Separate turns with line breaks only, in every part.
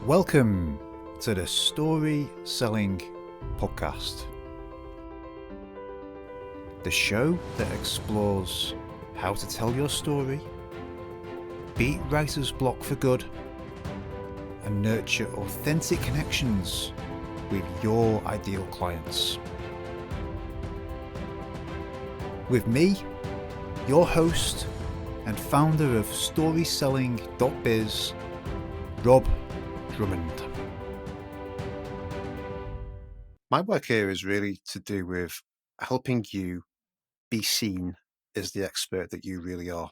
Welcome to the Story Selling Podcast, the show that explores how to tell your story, beat writer's block for good, and nurture authentic connections with your ideal clients. With me, your host and founder of StorySelling.biz, Rob Drummond. My work here is really to do with helping you be seen as the expert that you really are,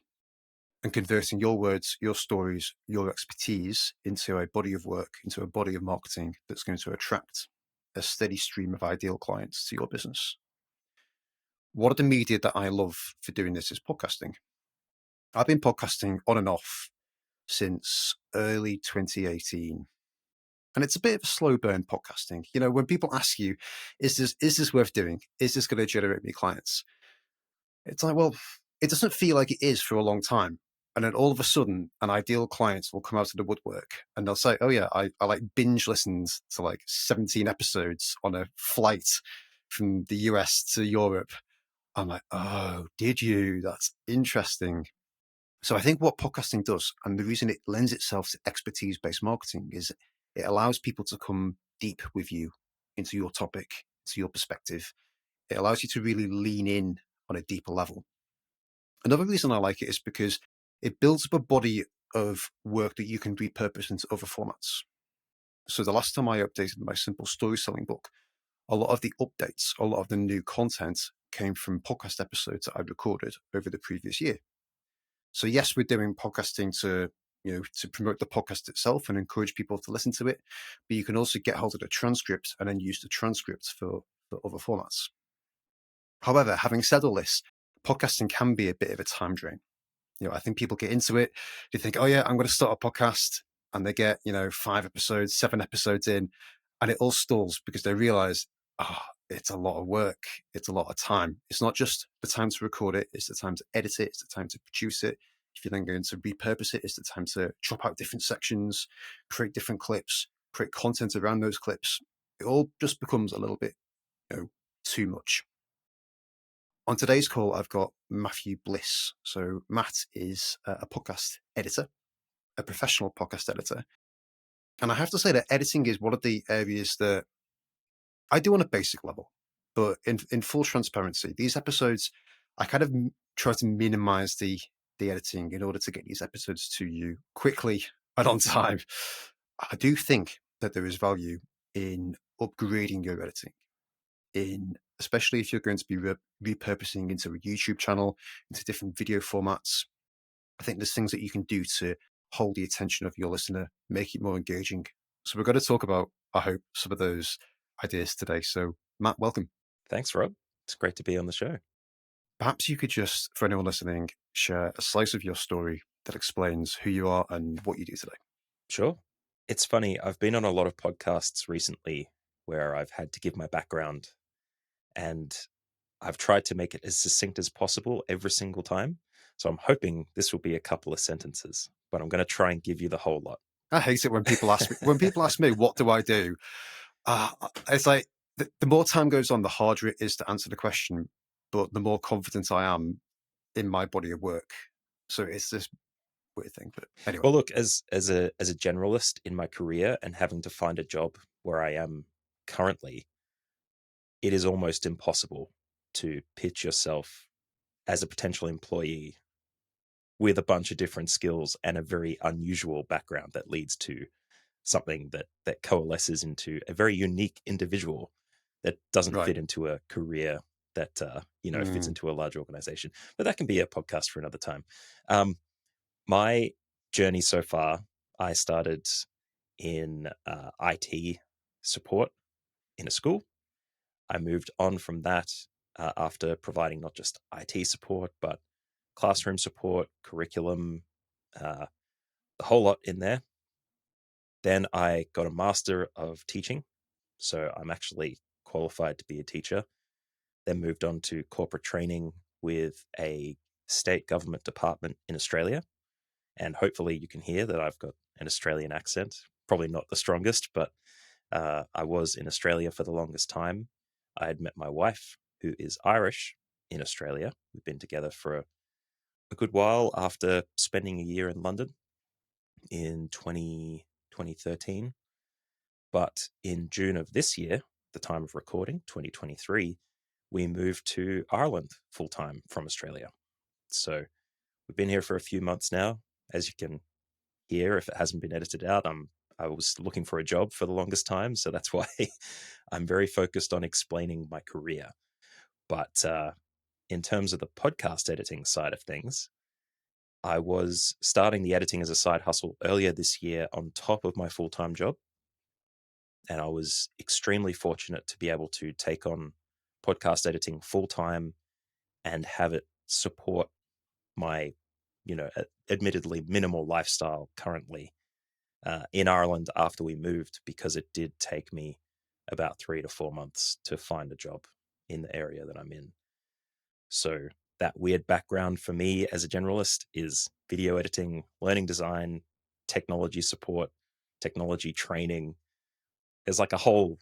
and converting your words, your stories, your expertise into a body of work, into a body of marketing that's going to attract a steady stream of ideal clients to your business. One of the media that I love for doing this is podcasting. I've been podcasting on and off since early 2018. And it's a bit of a slow burn podcasting. You know, when people ask you, is this worth doing? Is this going to generate me clients? It's like, well, it doesn't feel like it is for a long time. And then all of a sudden, an ideal client will come out of the woodwork and they'll say, oh yeah, I like binge listened to like 17 episodes on a flight from the US to Europe. I'm like, oh, did you? That's interesting. So I think what podcasting does, and the reason it lends itself to expertise-based marketing, is it allows people to come deep with you into your topic, to your perspective. It allows you to really lean in on a deeper level. Another reason I like it is because it builds up a body of work that you can repurpose into other formats. So the last time I updated my simple story selling book, a lot of the updates, a lot of the new content came from podcast episodes that I recorded over the previous year. So yes, we're doing podcasting to promote the podcast itself and encourage people to listen to it, but you can also get hold of the transcript and then use the transcript for other formats. However, having said all this, podcasting can be a bit of a time drain. You know, I think people get into it, they think, oh yeah, I'm going to start a podcast, and they get, 5 episodes, 7 episodes in, and it all stalls because they realize, it's a lot of work. It's a lot of time. It's not just the time to record it. It's the time to edit it. It's the time to produce it. If you're then going to repurpose it, it's the time to chop out different sections, create different clips, create content around those clips. It all just becomes a little bit, too much. On today's call, I've got Matthew Bliss. So Matt is a podcast editor, a professional podcast editor. And I have to say that editing is one of the areas that I do on a basic level, but in full transparency, these episodes, I kind of try to minimize the editing in order to get these episodes to you quickly and on time. I do think that there is value in upgrading your editing, especially if you're going to be repurposing into a YouTube channel, into different video formats. I think there's things that you can do to hold the attention of your listener, make it more engaging. So we're going to talk about, I hope, some of those ideas today. So Matt, welcome.
Thanks, Rob. It's great to be on the show.
Perhaps you could just, for anyone listening, share a slice of your story that explains who you are and what you do today.
Sure. It's funny, I've been on a lot of podcasts recently where I've had to give my background, and I've tried to make it as succinct as possible every single time. So I'm hoping this will be a couple of sentences, but I'm going to try and give you the whole lot.
I hate it when people ask me, what do I do? It's like the more time goes on, the harder it is to answer the question, but the more confident I am in my body of work. So it's this weird thing. But anyway.
Well, look, as a generalist in my career and having to find a job where I am currently, it is almost impossible to pitch yourself as a potential employee with a bunch of different skills and a very unusual background that leads to something that coalesces into a very unique individual that doesn't fit into a career that fits into a large organization. But that can be a podcast for another time. My journey so far, I started in IT support in a school. I moved on from that after providing not just IT support, but classroom support, curriculum, the whole lot in there. Then I got a master of teaching, so I'm actually qualified to be a teacher. Then moved on to corporate training with a state government department in Australia. And hopefully you can hear that I've got an Australian accent. probably not the strongest, but I was in Australia for the longest time. I had met my wife, who is Irish, in Australia. We've been together for a good while after spending a year in London in 2013. But in June of this year, the time of recording, 2023, we moved to Ireland full time from Australia. So we've been here for a few months now. As you can hear, if it hasn't been edited out, I was looking for a job for the longest time. So that's why I'm very focused on explaining my career. But in terms of the podcast editing side of things, I was starting the editing as a side hustle earlier this year on top of my full time job. And I was extremely fortunate to be able to take on podcast editing full time and have it support my, admittedly minimal lifestyle currently in Ireland after we moved, because it did take me about 3 to 4 months to find a job in the area that I'm in. So that weird background for me as a generalist is video editing, learning design, technology support, technology training. There's like a whole,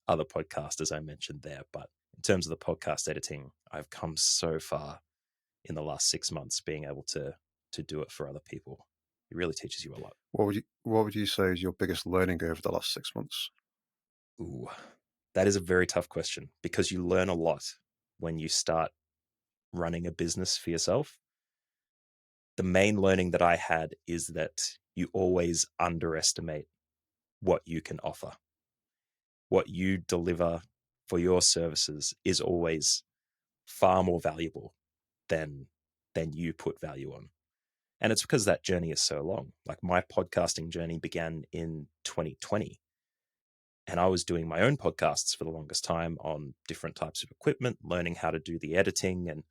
other podcast, as I mentioned there. But in terms of the podcast editing, I've come so far in the last 6 months being able to do it for other people. It really teaches you a lot.
What would you say is your biggest learning over the last 6 months?
Ooh, that is a very tough question, because you learn a lot when you start running a business for yourself. The main learning that I had is that you always underestimate what you can offer. What you deliver for your services is always far more valuable than you put value on. And it's because that journey is so long. Like, my podcasting journey began in 2020, and I was doing my own podcasts for the longest time on different types of equipment, learning how to do the editing and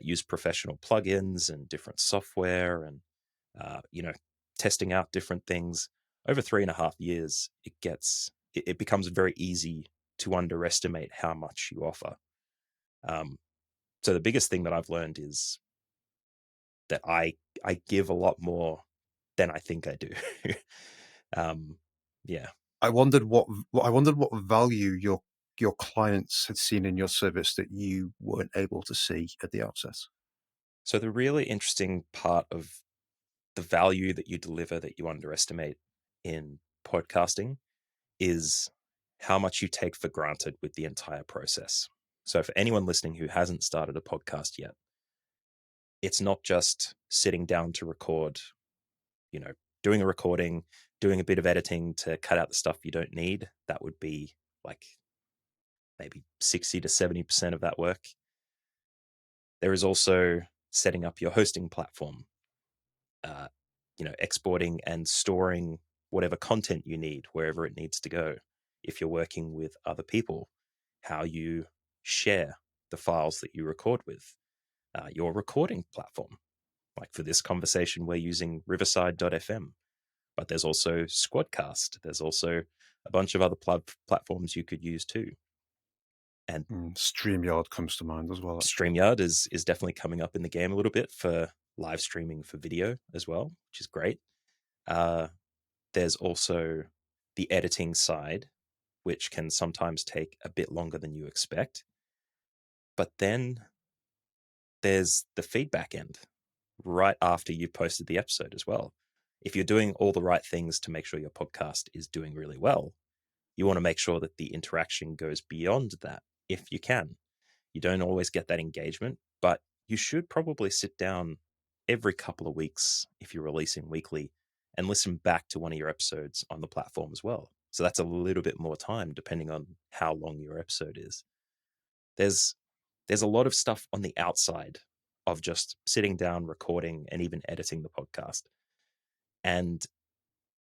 use professional plugins and different software, and uh, you know, testing out different things. Over 3.5 years, it becomes very easy to underestimate how much you offer. Um, so the biggest thing that I've learned is that I give a lot more than I think I do. um, yeah.
I wondered what value your clients had seen in your service that you weren't able to see at the outset.
So the really interesting part of the value that you deliver that you underestimate in podcasting is how much you take for granted with the entire process. So for anyone listening who hasn't started a podcast yet, it's not just sitting down to record, you know, doing a recording, doing a bit of editing to cut out the stuff you don't need. That would be like maybe 60 to 70% of that work. There is also setting up your hosting platform, uh, exporting and storing whatever content you need wherever it needs to go. If you're working with other people, how you share the files that you record with, your recording platform. Like for this conversation, we're using Riverside.fm, but there's also Squadcast. There's also a bunch of other platforms you could use too. And
StreamYard comes to mind as well, actually.
StreamYard is definitely coming up in the game a little bit for live streaming for video as well, which is great. Uh, there's also the editing side, which can sometimes take a bit longer than you expect. But then there's the feedback end right after you've posted the episode as well. If you're doing all the right things to make sure your podcast is doing really well, you want to make sure that the interaction goes beyond that if you can. You don't always get that engagement, but you should probably sit down every couple of weeks if you're releasing weekly and listen back to one of your episodes on the platform as well. So that's a little bit more time depending on how long your episode is. There's there's a lot of stuff on the outside of just sitting down, recording, and even editing the podcast. And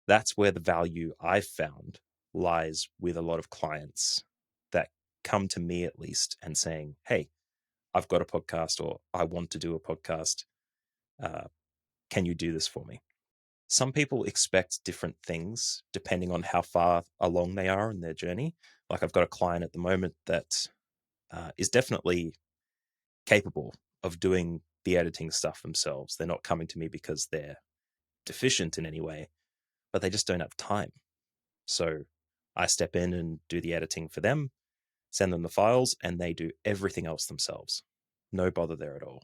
that's where the value I've found lies with a lot of clients that come to me at least and saying, "Hey, I've got a podcast, or I want to do a podcast. Uh, can you do this for me?" Some people expect different things depending on how far along they are in their journey. Like, I've got a client at the moment that is definitely capable of doing the editing stuff themselves. They're not coming to me because they're deficient in any way, but they just don't have time. So I step in and do the editing for them, send them the files, and they do everything else themselves. No bother there at all.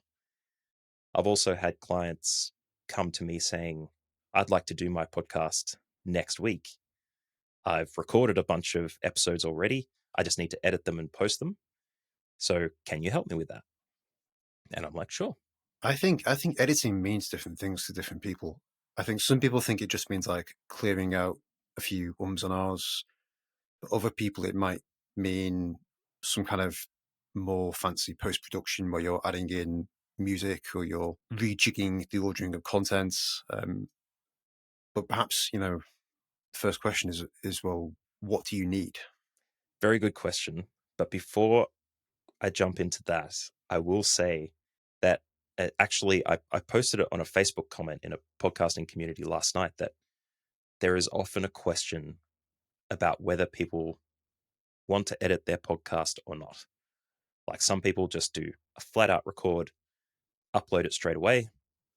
I've also had clients come to me saying, I'd like to do my podcast next week. I've recorded a bunch of episodes already. I just need to edit them and post them. So can you help me with that? And I'm like, sure.
I think editing means different things to different people. I think some people think it just means like clearing out a few ums and ahs. But other people, it might mean some kind of more fancy post production where you're adding in music or you're rejigging the ordering of content. But perhaps the first question is well, what do you need?
Very good question. But before I jump into that, I will say that actually I posted it on a Facebook comment in a podcasting community last night that there is often a question about whether people want to edit their podcast or not. Like some people just do a flat out record, upload it straight away,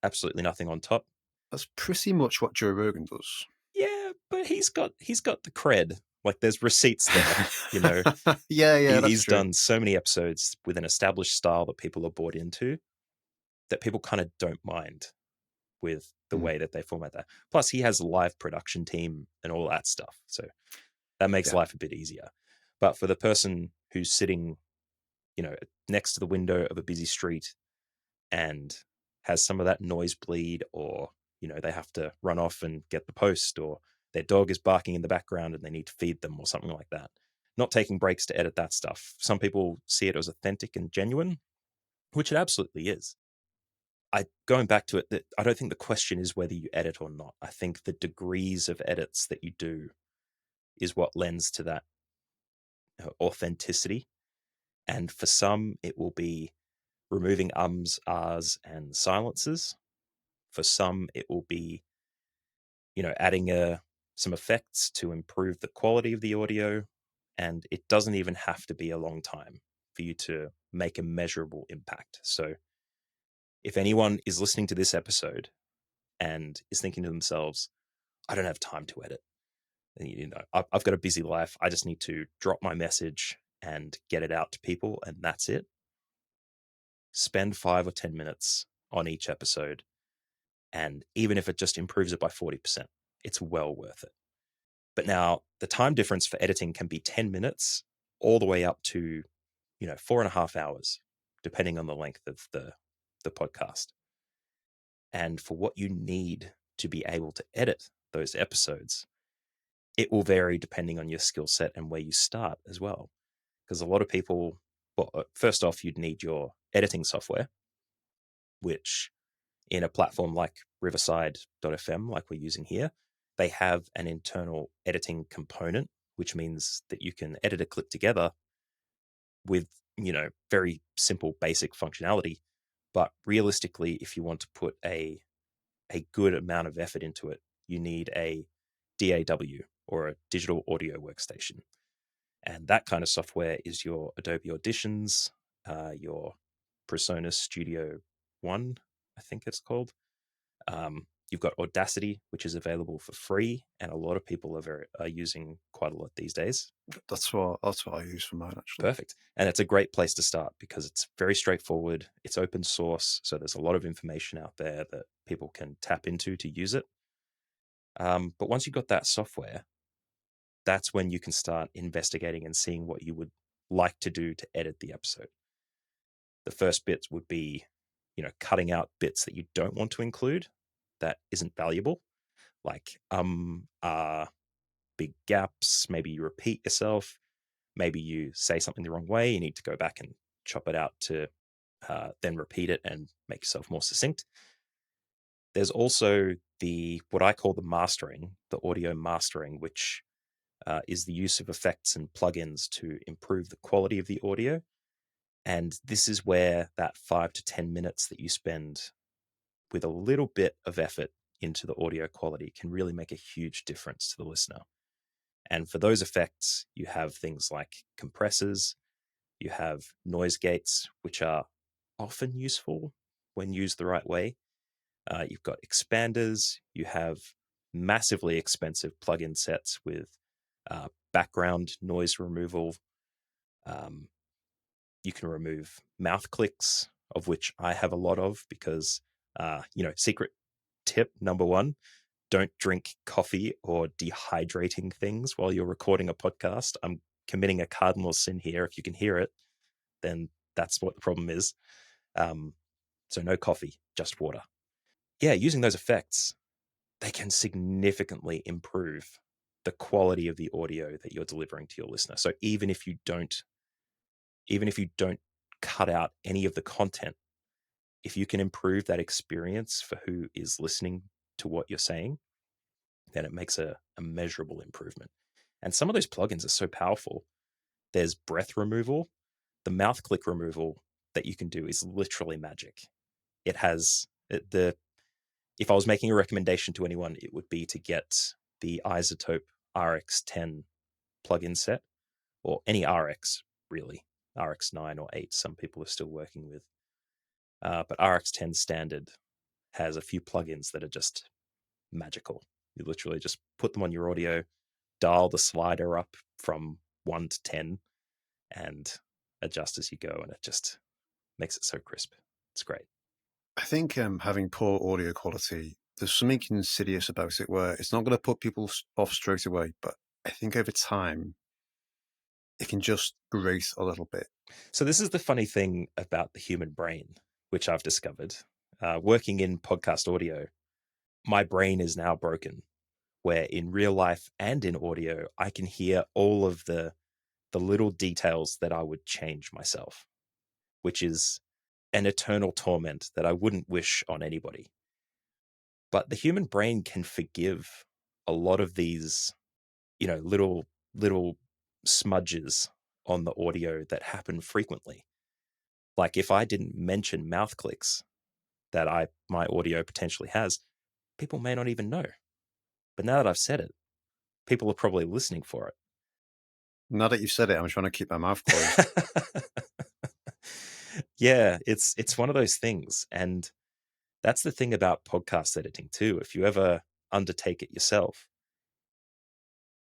absolutely nothing on top.
That's pretty much what Joe Rogan does.
Yeah, but he's got the cred. Like there's receipts there, you know.
Yeah, that's
He's
true.
done so many episodes with an established style that people are bought into that people kind of don't mind with the
Mm,
way that they format that. Plus, he has a live production team and all that stuff. So that makes
yeah,
life a bit easier. But for the person who's sitting, next to the window of a busy street and has some of that noise bleed, or, they have to run off and get the post, or their dog is barking in the background and they need to feed them or something like that. Not taking breaks to edit that stuff. Some people see it as authentic and genuine, which it absolutely is. Going back to it, that I don't think the question is whether you edit or not. I think the degrees of edits that you do is what lends to that authenticity. And for some, it will be removing ums, ahs, and silences. For some, it will be, adding some effects to improve the quality of the audio. And it doesn't even have to be a long time for you to make a measurable impact. So if anyone is listening to this episode and is thinking to themselves, I don't have time to edit. I've got a busy life. I just need to drop my message and get it out to people, and that's it. Spend 5 or 10 minutes on each episode. And even if it just improves it by 40%, it's well worth it. But now the time difference for editing can be 10 minutes all the way up to, 4.5 hours, depending on the length of the podcast. And for what you need to be able to edit those episodes, it will vary depending on your skill set and where you start as well. Because a lot of people, well, first off, you'd need your editing software, which in a platform like Riverside.fm, like we're using here, they have an internal editing component, which means that you can edit a clip together with, very simple basic functionality. But realistically, if you want to put a good amount of effort into it, you need a DAW or a digital audio workstation. And that kind of software is your Adobe Auditions, your Presonus Studio One, I think it's called. You've got Audacity, which is available for free, and a lot of people are using quite a lot these days.
that's what I use for mine actually.
Perfect. And it's a great place to start because it's very straightforward. It's open source. So there's a lot of information out there that people can tap into to use it. But once you've got that software, that's when you can start investigating and seeing what you would like to do to edit the episode. The first bits would be, cutting out bits that you don't want to include that isn't valuable, like big gaps. Maybe you repeat yourself. Maybe you say something the wrong way. You need to go back and chop it out to then repeat it and make yourself more succinct. There's also the what I call the mastering, the audio mastering, which is the use of effects and plugins to improve the quality of the audio. And this is where that 5 to 10 minutes that you spend with a little bit of effort into the audio quality can really make a huge difference to the listener. And for those effects, you have things like compressors, you have noise gates, which are often useful when used the right way. You've got expanders, you have massively expensive plugin sets with background noise removal. Um, you can remove mouth clicks, of which I have a lot of because, secret tip number one, don't drink coffee or dehydrating things while you're recording a podcast. I'm committing a cardinal sin here. If you can hear it, then that's what the problem is. Um, so no coffee, just water. Yeah, using those effects, they can significantly improve the quality of the audio that you're delivering to your listener. So even if you don't cut out any of the content, if you can improve that experience for who is listening to what you're saying, then it makes a measurable improvement. And some of those plugins are so powerful. There's breath removal. The mouth click removal that you can do is literally magic. It has the if I was making a recommendation to anyone, it would be to get the Isotope RX10 plugin set, or any RX really, RX9 or 8. Some people are still working with, but RX10 standard has a few plugins that are just magical. You literally just put them on your audio, dial the slider up from 1 to 10, and adjust as you go, and it just makes it so crisp. It's great.
I think having poor audio quality, there's something insidious about it where it's not going to put people off straight away, but I think over time it can just grate a little bit.
So this is the funny thing about the human brain, which I've discovered. Working in podcast audio, my brain is now broken, where in real life and in audio, I can hear all of the little details that I would change myself, which is an eternal torment that I wouldn't wish on anybody. But the human brain can forgive a lot of these, little smudges on the audio that happen frequently. Like if I didn't mention mouth clicks that my audio potentially has, people may not even know. But now that I've said it, people are probably listening for
Now that you've said it, I'm trying to keep my mouth closed.
it. Yeah, it's one of those things, and that's the thing about podcast editing too. If you ever undertake it yourself,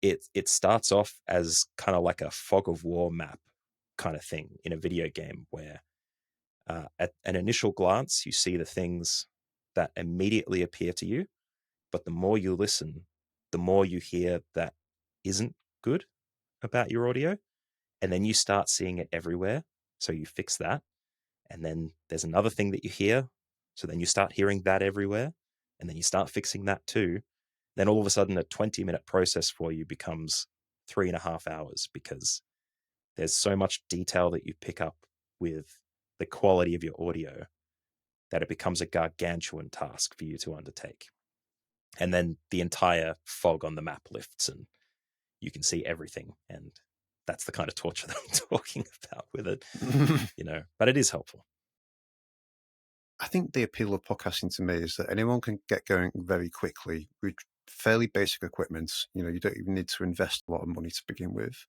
it starts off as kind of like a fog of war map kind of thing in a video game where at an initial glance you see the things that immediately appear to you, but the more you listen, the more you hear that isn't good about your audio, and then you start seeing it everywhere, so you fix that. And then there's another thing that you hear, so then you start hearing that everywhere, and then you start fixing that too. Then all of a sudden a 20-minute process for you becomes 3.5 hours, because there's so much detail that you pick up with the quality of your audio that it becomes a gargantuan task for you to undertake. And then the entire fog on the map lifts and you can see everything. And that's the kind of torture that I'm talking about with it, but it is helpful.
I think the appeal of podcasting to me is that anyone can get going very quickly with fairly basic equipment. You don't even need to invest a lot of money to begin with.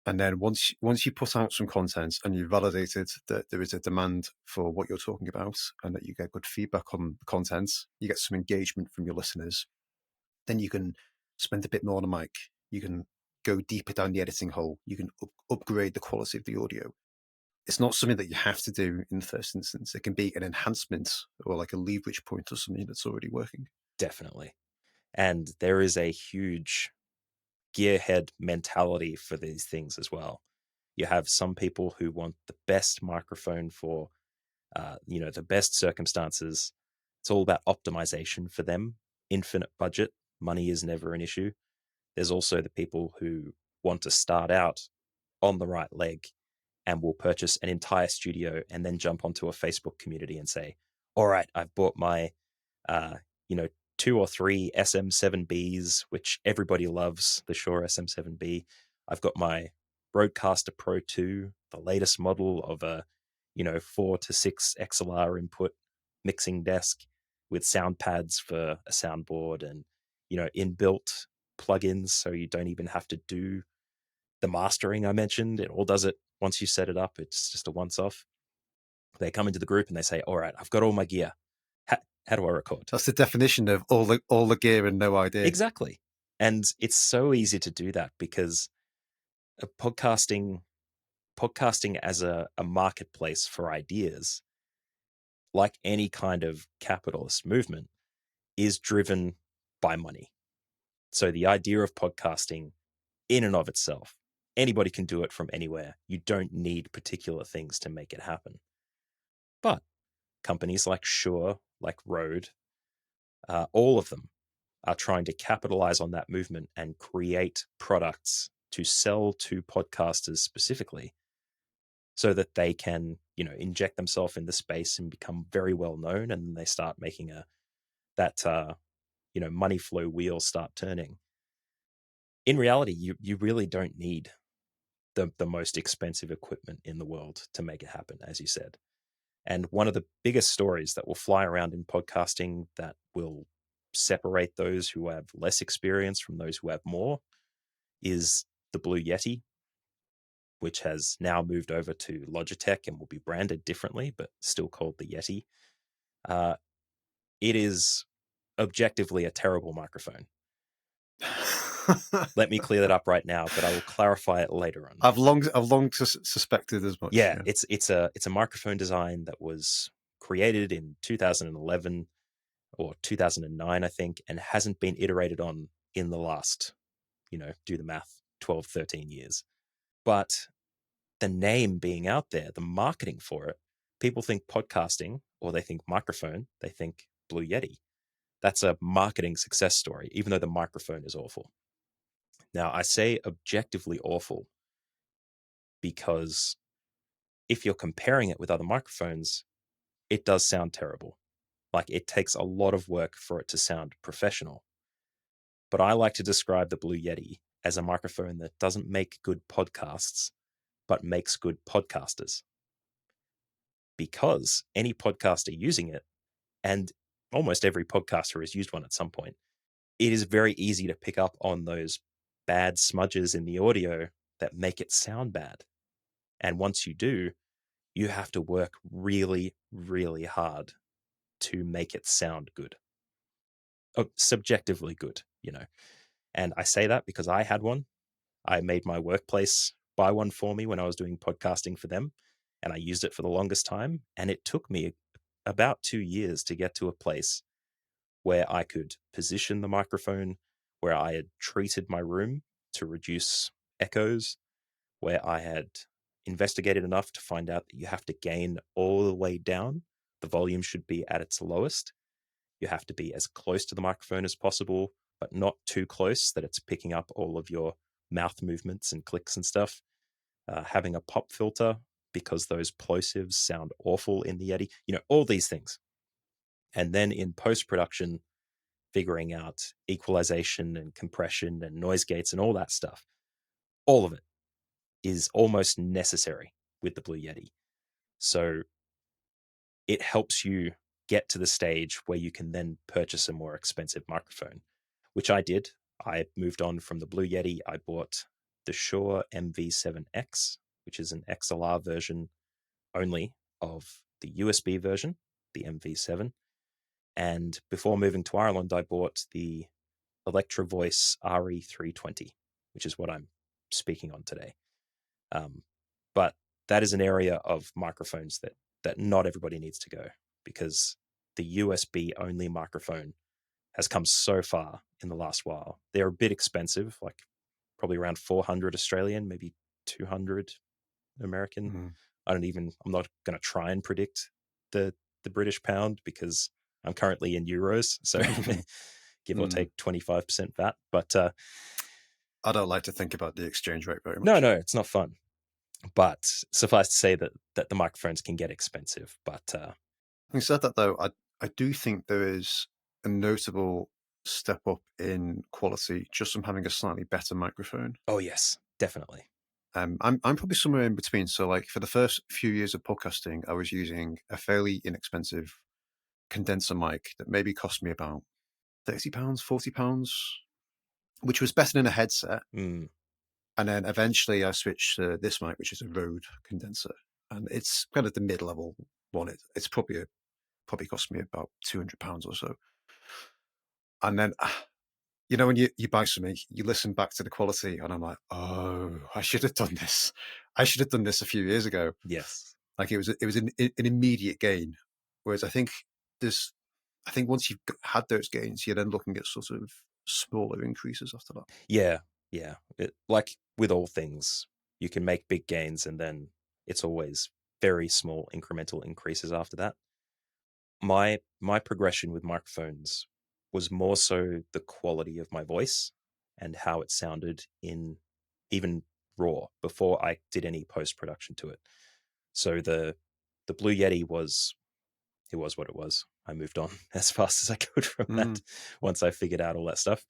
And then once you put out some content and you've validated that there is a demand for what you're talking about and that you get good feedback on the content, you get some engagement from your listeners, then you can spend a bit more on the mic. You can go deeper down the editing hole. You can upgrade the quality of the audio. It's not something that you have to do in the first instance. It can be an enhancement or like a leverage point or something that's already working.
Definitely. And there is a huge gearhead mentality for these things as well. You have some people who want the best microphone for, the best circumstances. It's all about optimization for them. Infinite budget. Money is never an issue. There's also the people who want to start out on the right leg and will purchase an entire studio and then jump onto a Facebook community and say, all right, I've bought my, uh, you know, 2 or 3 SM7Bs, which everybody loves, the Shure SM7B. I've got my Rodecaster Pro 2, the latest model of a, 4 to 6 XLR input mixing desk with sound pads for a soundboard and, inbuilt plugins. So you don't even have to do the mastering I mentioned. It all does it once you set it up. It's just a once off. They come into the group and they say, all right, I've got all my gear. How do I record?
That's the definition of all the gear and no idea.
Exactly. And it's so easy to do that because podcasting as a marketplace for ideas, like any kind of capitalist movement, is driven by money. So the idea of podcasting in and of itself, anybody can do it from anywhere. You don't need particular things to make it happen. But companies like Shure, like Rode, all of them are trying to capitalize on that movement and create products to sell to podcasters specifically so that they can, inject themselves in the space and become very well known. And then they start making that money flow wheels start turning. In reality, you really don't need the most expensive equipment in the world to make it happen, as you said. And one of the biggest stories that will fly around in podcasting that will separate those who have less experience from those who have more is the Blue Yeti, which has now moved over to Logitech and will be branded differently, but still called the Yeti. Uh, it is objectively a terrible microphone. Let me clear that up right now, but I will clarify it later on.
I've long suspected as much.
Yeah,
Yeah.
it's a microphone design that was created in 2011 or 2009, I think, and hasn't been iterated on in the last, do the math, 12, 13 years. But the name being out there, the marketing for it, people think podcasting or they think microphone, they think Blue Yeti. That's a marketing success story, even though the microphone is awful. Now, I say objectively awful because if you're comparing it with other microphones, it does sound terrible. Like it takes a lot of work for it to sound professional. But I like to describe the Blue Yeti as a microphone that doesn't make good podcasts, but makes good podcasters. Because any podcaster using it, and almost every podcaster has used one at some point, it is very easy to pick up on those bad smudges in the audio that make it sound bad. And once you do, you have to work really, really hard to make it sound good. Oh, subjectively good. And I say that because I had one. I made my workplace buy one for me when I was doing podcasting for them, and I used it for the longest time. And it took me about 2 years to get to a place where I could position the microphone, where I had treated my room to reduce echoes, where I had investigated enough to find out that you have to gain all the way down. The volume should be at its lowest. You have to be as close to the microphone as possible, but not too close that it's picking up all of your mouth movements and clicks and stuff. Having a pop filter because those plosives sound awful in the Yeti, all these things. And then in post production, figuring out equalization and compression and noise gates and all that stuff. All of it is almost necessary with the Blue Yeti. So it helps you get to the stage where you can then purchase a more expensive microphone, which I did. I moved on from the Blue Yeti. I bought the Shure MV7X, which is an XLR version only of the USB version, the MV7. And before moving to Ireland, I bought the Electro Voice RE320, which is what I'm speaking on today. But that is an area of microphones that not everybody needs to go, because the USB only microphone has come so far in the last while. They're a bit expensive, like probably around 400 Australian, maybe 200 American.
Mm.
I'm not going to try and predict the British pound because I'm currently in euros. So give or
Mm.
take 25% VAT. But
I don't like to think about the exchange rate very
no,
much.
no, it's not fun. But suffice to say that the microphones can get expensive. But
Having said that, though, I do think there is a notable step up in quality just from having a slightly better microphone.
oh yes, definitely.
I'm probably somewhere in between. So, like for the first few years of podcasting, I was using a fairly inexpensive condenser mic that maybe cost me about £30, £40, which was better than a headset.
Mm,
And then eventually I switched to this mic, which is a Rode condenser. And it's kind of the mid-level one. It's probably probably cost me about £200 or so. And then, you know, when you buy something, you listen back to the quality, and I'm like, oh, I should have done this. I should have done this a few years ago.
Yes.
Like it was an immediate gain. Whereas there's, I think once you've had those gains, you're then looking at sort of smaller increases after that.
Yeah. Yeah. Like with all things, you can make big gains and then it's always very small incremental increases after that. My progression with microphones was more so the quality of my voice and how it sounded in even raw before I did any post production to it. So the Blue Yeti was what it was. I moved on as fast as I could from
Mm.
that once I figured out all that stuff.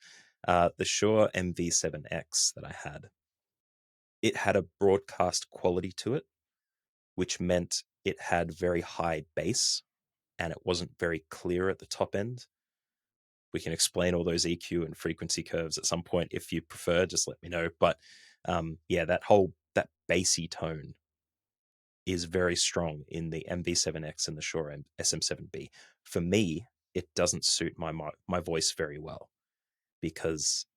The Shure MV7X that I had, it had a broadcast quality to it, which meant it had very high bass and it wasn't very clear at the top end. We can explain all those EQ and frequency curves at some point if you prefer. Just let me know. But yeah, that bassy tone is very strong in the MV7X and the Shure SM7B. For me, it doesn't suit my voice very well because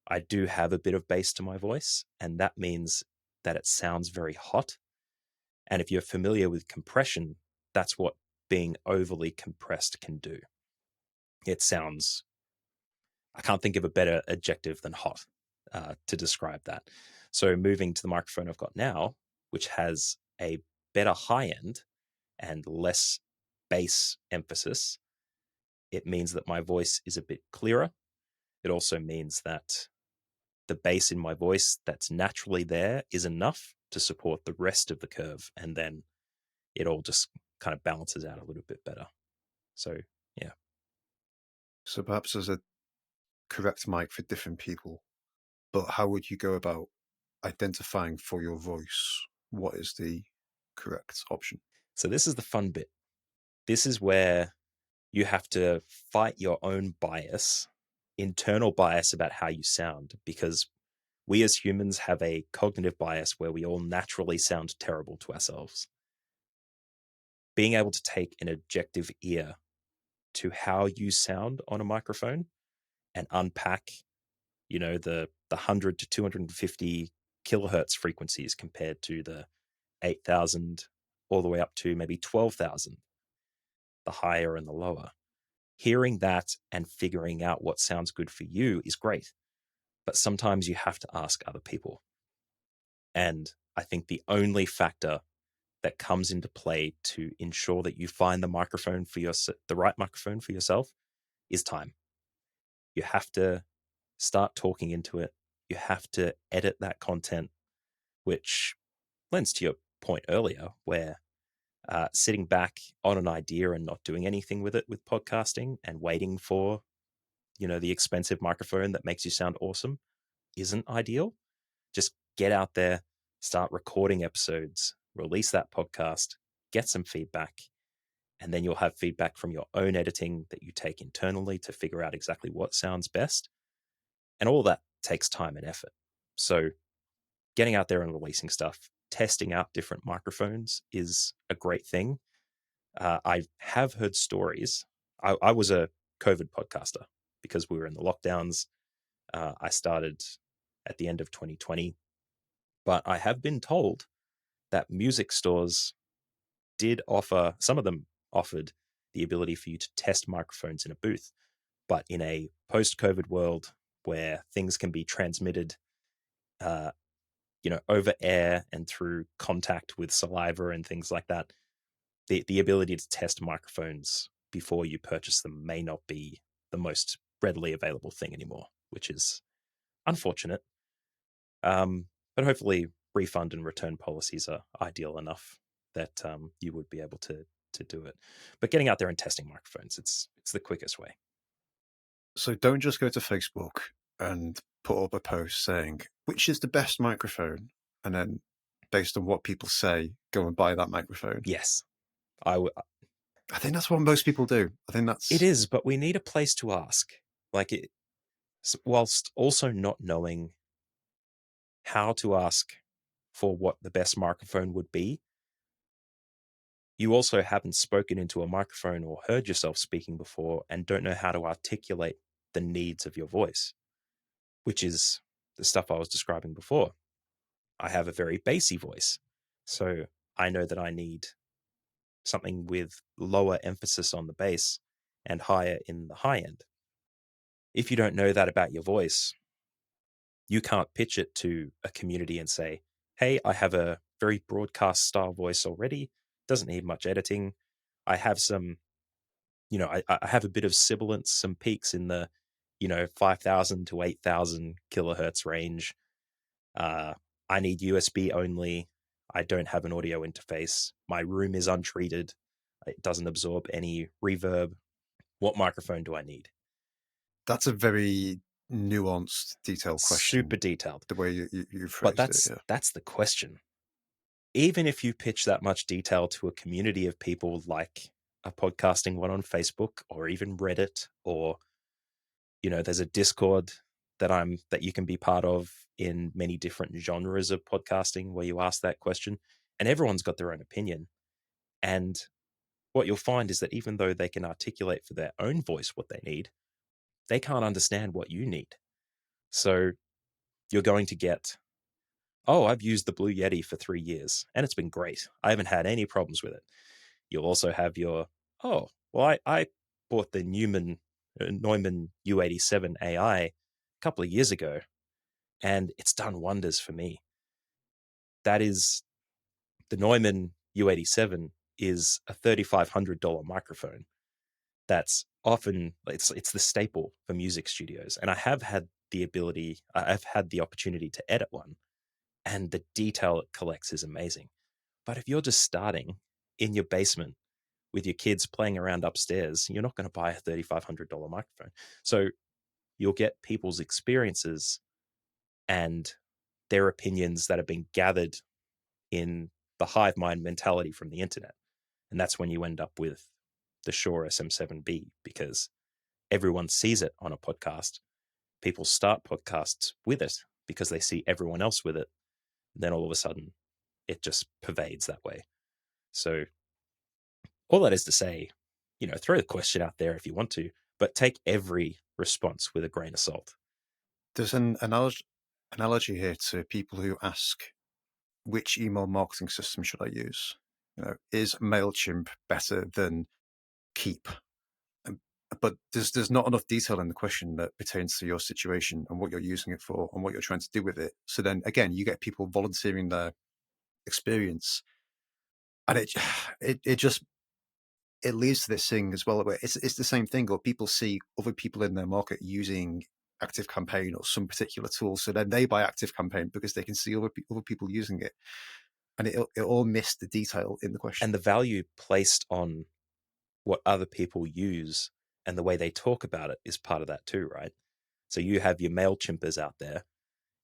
I do have a bit of bass to my voice, and that means that it sounds very hot. And if you're familiar with compression, that's what being overly compressed can do. It sounds, I can't think of a better adjective than hot to describe that. So moving to the microphone I've got now, which has a better high end and less bass emphasis, it means that my voice is a bit clearer. It also means that the bass in my voice that's naturally there is enough to support the rest of the curve. And then it all just kind of balances out a little bit better. So, yeah.
So perhaps there's a correct mic for different people, but how would you go about identifying for your voice what is the correct option?
So, this is the fun bit. This is where you have to fight your own bias, internal bias about how you sound, because we as humans have a cognitive bias where we all naturally sound terrible to ourselves. Being able to take an objective ear to how you sound on a microphone and unpack, the 100 to 250 kilohertz frequencies compared to the 8,000 all the way up to maybe 12,000, the higher and the lower. Hearing that and figuring out what sounds good for you is great, but sometimes you have to ask other people. And I think the only factor that comes into play to ensure that you find the right microphone for yourself is time. You have to start talking into it. You have to edit that content, which lends to your point earlier, where sitting back on an idea and not doing anything with it with podcasting and waiting for, the expensive microphone that makes you sound awesome isn't ideal. Just get out there, start recording episodes, release that podcast, get some feedback, and then you'll have feedback from your own editing that you take internally to figure out exactly what sounds best. And all that takes time and effort. So getting out there and releasing stuff, testing out different microphones is a great thing. I have heard stories. I was a COVID podcaster because we were in the lockdowns. I started at the end of 2020, but I have been told that music stores did offer, some of them offered the ability for you to test microphones in a booth. But in a post COVID world where things can be transmitted, uh, over air and through contact with saliva and things like that, the ability to test microphones before you purchase them may not be the most readily available thing anymore, which is unfortunate. But hopefully, refund and return policies are ideal enough that you would be able to do it. But getting out there and testing microphones, it's the quickest way.
So don't just go to Facebook and put up a post saying, which is the best microphone? And then based on what people say, go and buy that microphone.
Yes, I w-
I think that's what most people do. I think
it
that's
is, but we need a place to ask. Like it, whilst also not knowing how to ask for what the best microphone would be, you also haven't spoken into a microphone or heard yourself speaking before and don't know how to articulate the needs of your voice, which is the stuff I was describing before. I have a very bassy voice. So I know that I need something with lower emphasis on the bass and higher in the high end. If you don't know that about your voice, you can't pitch it to a community and say, hey, I have a very broadcast style voice already, doesn't need much editing. I have some, I have a bit of sibilance, some peaks in the, 5,000 to 8,000 kilohertz range. Uh, I need USB only. I don't have an audio interface. My room is untreated. It doesn't absorb any reverb. What microphone do I need?
That's a very nuanced, detailed
Super
question,
detailed.
the way you
But
phrased it,
that's
yeah.
that's the question. Even if you pitch that much detail to a community of people like a podcasting one on Facebook or even Reddit, or there's a Discord that you can be part of in many different genres of podcasting where you ask that question, and everyone's got their own opinion. And what you'll find is that even though they can articulate for their own voice what they need, they can't understand what you need. So you're going to get, oh, I've used the Blue Yeti for 3 years and it's been great. I haven't had any problems with it. You'll also have your, oh, well, I bought the Neumann U87 AI a couple of years ago and it's done wonders for me. That is, the Neumann U87 is a $3,500 microphone. That's often, it's the staple for music studios. And I've had the opportunity to edit one, and the detail it collects is amazing. But if you're just starting in your basement with your kids playing around upstairs, you're not going to buy a $3,500 microphone. So you'll get people's experiences and their opinions that have been gathered in the hive mind mentality from the internet. And that's when you end up with the Shure SM7B, because everyone sees it on a podcast. People start podcasts with it because they see everyone else with it. Then all of a sudden, it just pervades that way. So all that is to say, throw the question out there if you want to, but take every response with a grain of salt.
There's an analogy here to people who ask, which email marketing system should I use? Is MailChimp better than Keep? Um, But there's not enough detail in the question that pertains to your situation and what you're using it for and what you're trying to do with it. So then again, you get people volunteering their experience, and it just it leads to this thing as well, where it's the same thing, or people see other people in their market using Active Campaign or some particular tool, so then they buy Active Campaign because they can see other people using it, and it all missed the detail in the question.
And the value placed on what other people use and the way they talk about it is part of that too, right? So you have your MailChimpers out there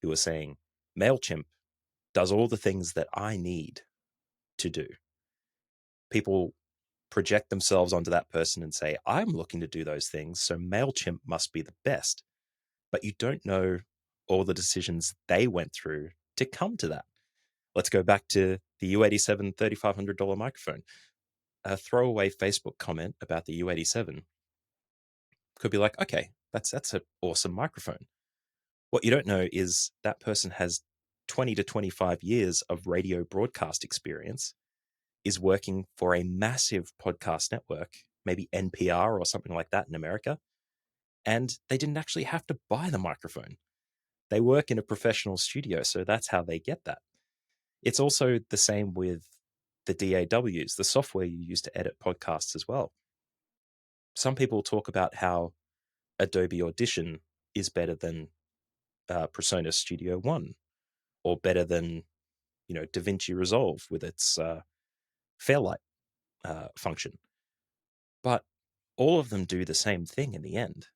who are saying, MailChimp does all the things that I need to do. People project themselves onto that person and say, I'm looking to do those things, so MailChimp must be the best. But you don't know all the decisions they went through to come to that. Let's go back to the U87 $3,500 microphone. A throwaway Facebook comment about the U87 could be like, okay, that's an awesome microphone. What you don't know is that person has 20 to 25 years of radio broadcast experience, is working for a massive podcast network, maybe NPR or something like that in America, and they didn't actually have to buy the microphone. They work in a professional studio, so that's how they get that. It's also the same with the DAWs, the software you use to edit podcasts as well. Some people talk about how Adobe Audition is better than Presonus Studio One, or better than DaVinci Resolve with its Fairlight function. But all of them do the same thing in the end.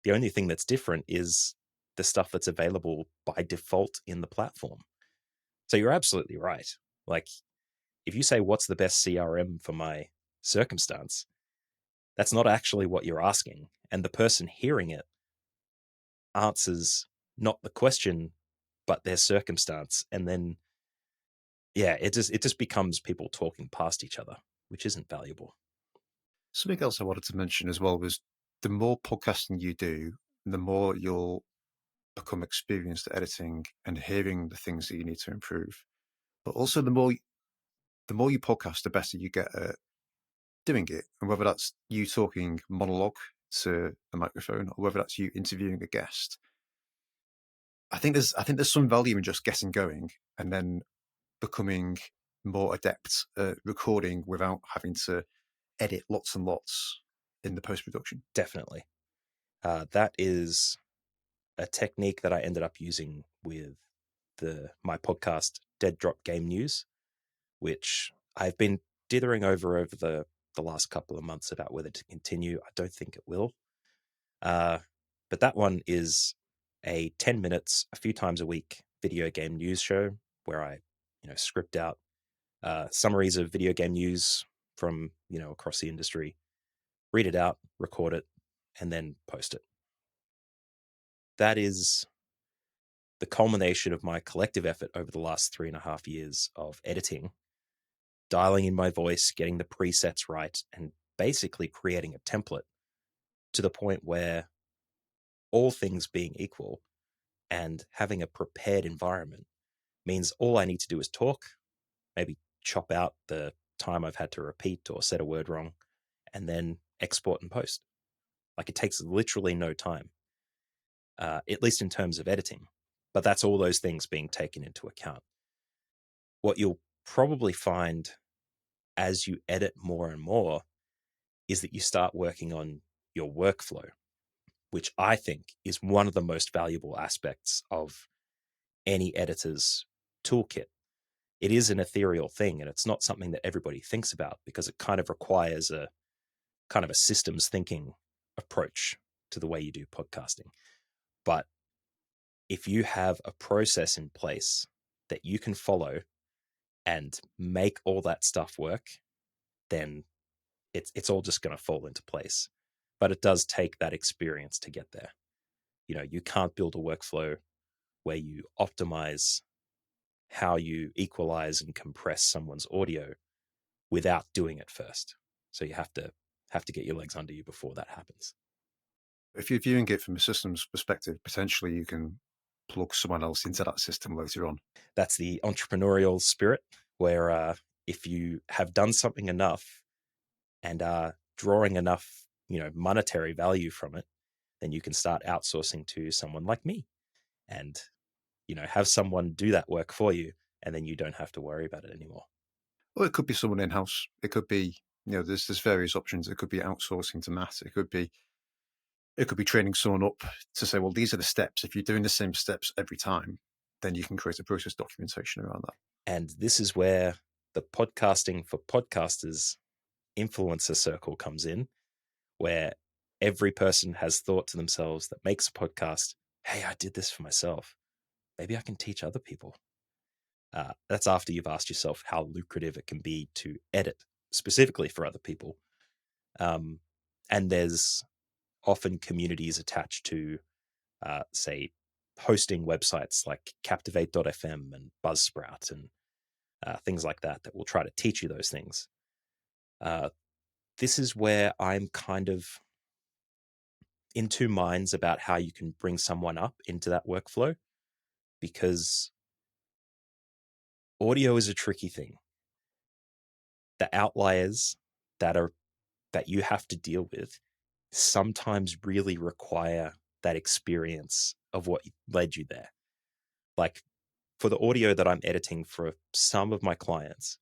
The only thing that's different is the stuff that's available by default in the platform. So you're absolutely right. Like, if you say, what's the best CRM for my circumstance, that's not actually what you're asking. And the person hearing it answers not the question, but their circumstance. And then, yeah, it just becomes people talking past each other. which isn't valuable.
Something else I wanted to mention as well was the more podcasting you do, the more you'll become experienced at editing and hearing the things that you need to improve. But also the more you podcast, the better you get at doing it. And whether that's you talking monologue to a microphone or whether that's you interviewing a guest, I think there's some value in just getting going and then becoming more adept at recording without having to edit lots and lots in the post production.
Definitely. That is a technique that I ended up using with my podcast, Dead Drop Game News, which I've been dithering over the last couple of months about whether to continue. I don't think it will. Uh, but that one is a 10 minutes, a few times a week video game news show where I, script out summaries of video game news from, across the industry, read it out, record it, and then post it. That is the culmination of my collective effort over the last 3.5 years of editing, dialing in my voice, getting the presets right, and basically creating a template to the point where, all things being equal and having a prepared environment, means all I need to do is talk, maybe chop out the time I've had to repeat or said a word wrong, and then export and post. Like, it takes literally no time, at least in terms of editing. But that's all those things being taken into account. What you'll probably find as you edit more and more is that you start working on your workflow, which I think is one of the most valuable aspects of any editor's toolkit. It is an ethereal thing, and it's not something that everybody thinks about because it kind of requires a kind of a systems thinking approach to the way you do podcasting. But if you have a process in place that you can follow and make all that stuff work, then it's all just going to fall into place. But it does take that experience to get there. You can't build a workflow where you optimize how you equalize and compress someone's audio without doing it first. So you have to get your legs under you before that happens.
If you're viewing it from a systems perspective, potentially you can plug someone else into that system later on.
That's the entrepreneurial spirit, where if you have done something enough and are drawing enough, monetary value from it, then you can start outsourcing to someone like me and, have someone do that work for you. And then you don't have to worry about it anymore.
Or it could be someone in house. It could be, there's various options. It could be outsourcing to Matt. It could be training someone up to say, well, these are the steps. If you're doing the same steps every time, then you can create a process documentation around that.
And this is where the podcasting for podcasters influencer circle comes in, where every person has thought to themselves that makes a podcast, hey, I did this for myself. Maybe I can teach other people. That's after you've asked yourself how lucrative it can be to edit specifically for other people. And there's often communities attached to, say, hosting websites like Captivate.fm and Buzzsprout and things like that will try to teach you those things. This is where I'm kind of in two minds about how you can bring someone up into that workflow, because audio is a tricky thing. The outliers that are that you have to deal with sometimes really require that experience of what led you there. Like, for the audio that I'm editing for some of my clients,